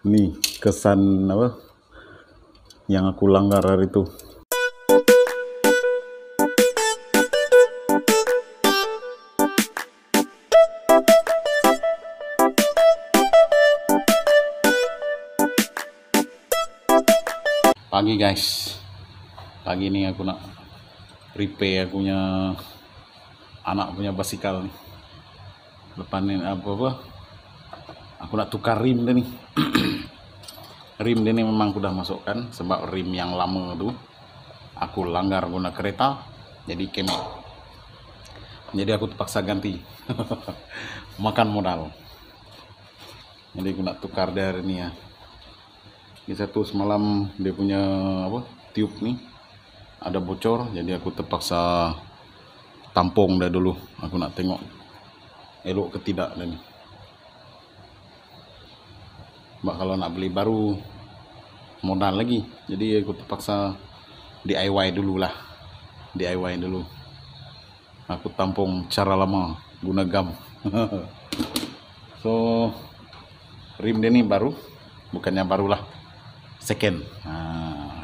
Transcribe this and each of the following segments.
Nih kesan apa yang aku langgar hari itu. Pagi guys, pagi ini aku nak repair aku punya anak punya basikal nih. Lepas ni apa aku nak tukar rim dia nih. Rim dia ni memang aku dah masukkan, sebab rim yang lama tu aku langgar guna kereta jadi kemek, jadi aku terpaksa ganti. Makan modal, jadi aku nak tukar dia hari ni ya. Di satu semalam dia punya tube ni ada bocor, jadi aku terpaksa tampung dia dulu. Aku nak tengok elok ke tidak dia ni. Sebab kalau nak beli baru modal lagi, jadi aku terpaksa DIY dulu lah. DIY dulu. Aku tampung cara lama guna gam. So rim dia ni baru, bukannya barulah, second.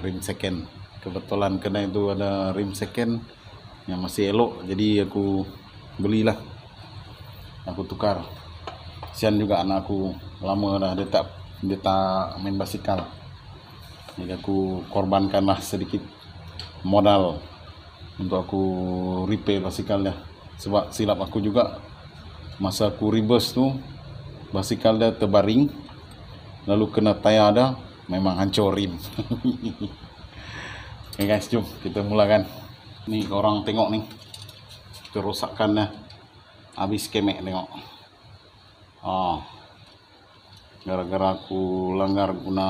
Rim second. Kebetulan kena itu ada rim second yang masih elok, jadi aku belilah. Aku tukar. Kesian juga anak aku, lama dah dia tak main basikal. Jadi aku korbankanlah sedikit modal untuk aku repair basikal dia. Sebab silap aku juga, masa aku reverse tu basikal dia terbaring, lalu kena tayar dia, memang hancur rim. Okay guys, jom kita mulakan. Ni korang tengok ni kerosakannya, habis kemek tengok. Gara-gara aku langgar guna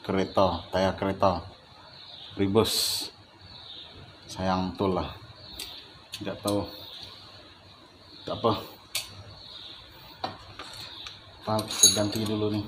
kereta, tayar kereta reverse. Sayang betul lah. Tak tahu, tak apa, kita ganti dulu ni.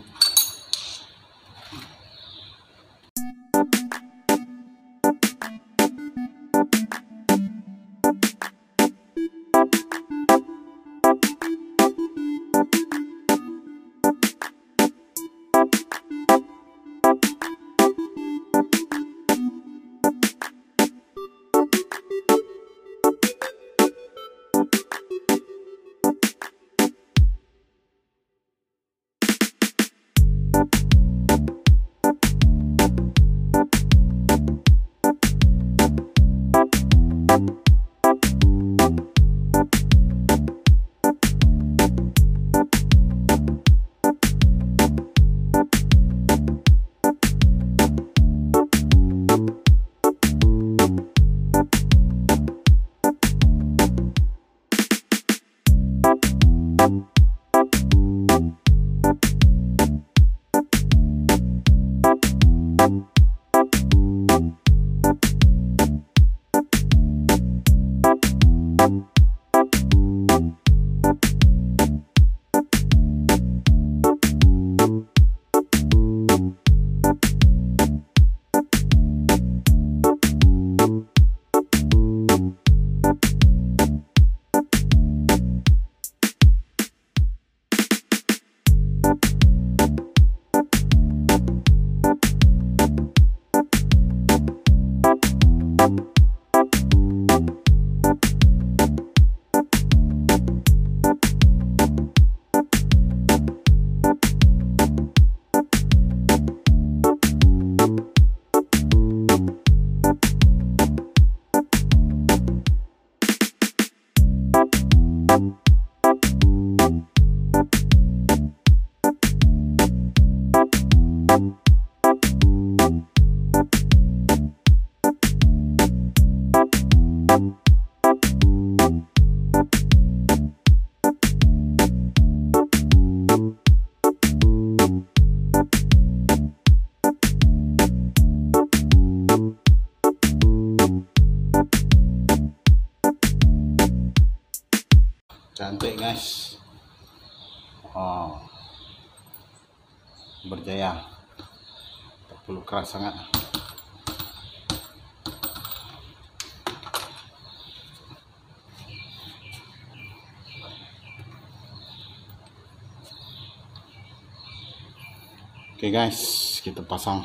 Cantik guys. Berjaya. Tak perlu keras sangat. Oke guys, kita pasang.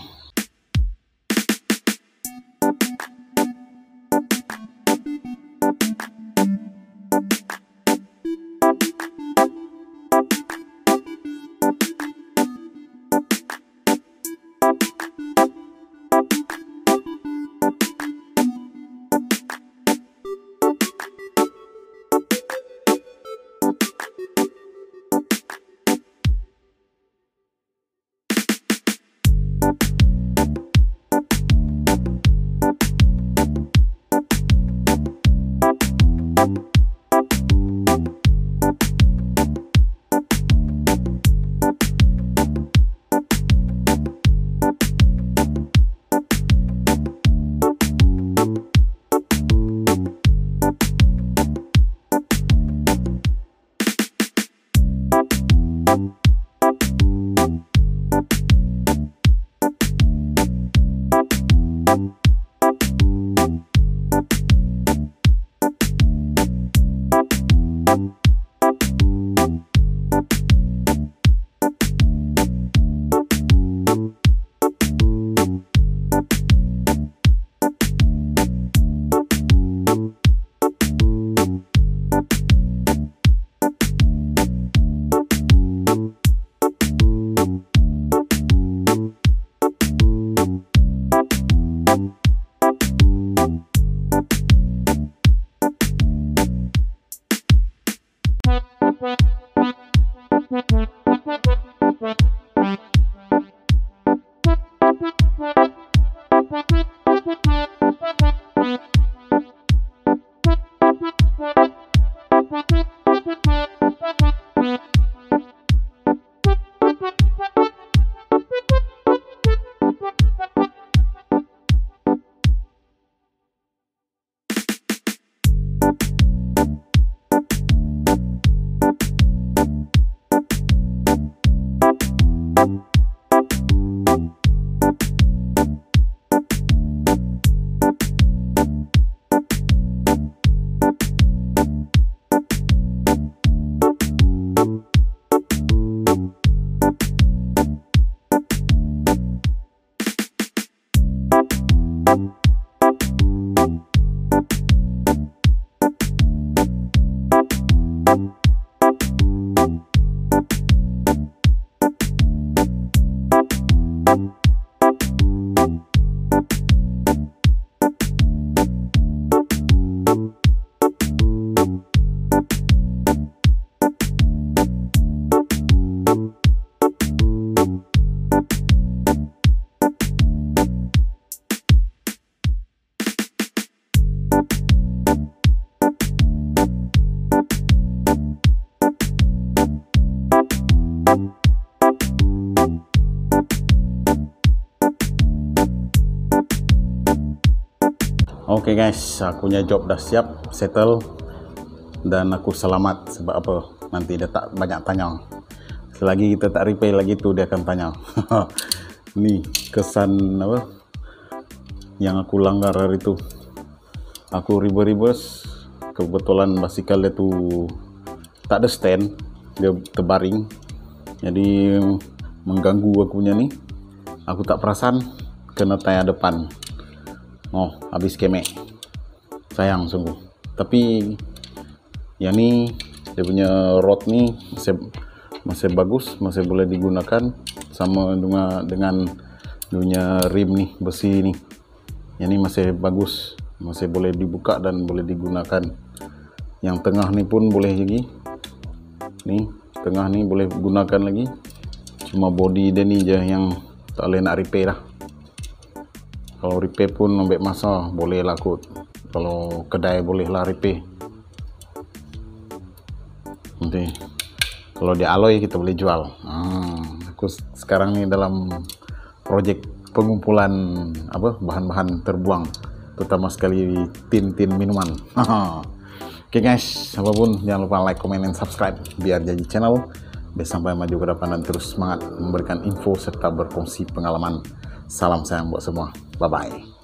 Oke guys, akunya job dah siap, settle, dan aku selamat. Sebab apa? Nanti dia tak banyak tanya. Selagi kita tak repair lagi tu dia akan tanya. Ni kesan apa yang aku langgar hari tu. Aku reverse, kebetulan basikal dia tu tak ada stand, dia terbaring, jadi mengganggu akunya ni. Aku tak perasan kena tayar depan. Oh, habis kemek. Sayang sungguh. Tapi yang ni dia punya rod ni masih bagus, masih boleh digunakan sama dengan dunia rim ni, besi ni. Yang ni masih bagus, masih boleh dibuka dan boleh digunakan. Yang tengah ni pun boleh lagi. Ni tengah ni boleh gunakan lagi. Cuma body dia ni je yang tak boleh nak repair lah. Kalau repair pun ambil masa, boleh lah kot. Kalau kedai boleh lah repair. Nanti kalau dia alloy kita boleh jual. Aku sekarang ni dalam projek pengumpulan bahan-bahan terbuang, terutama sekali tin-tin minuman. Oke guys, apapun jangan lupa like, comment, dan subscribe biar jadi channel biar sampai maju ke depan dan terus semangat memberikan info serta berkongsi pengalaman. Salam sayang buat semua. Bye-bye.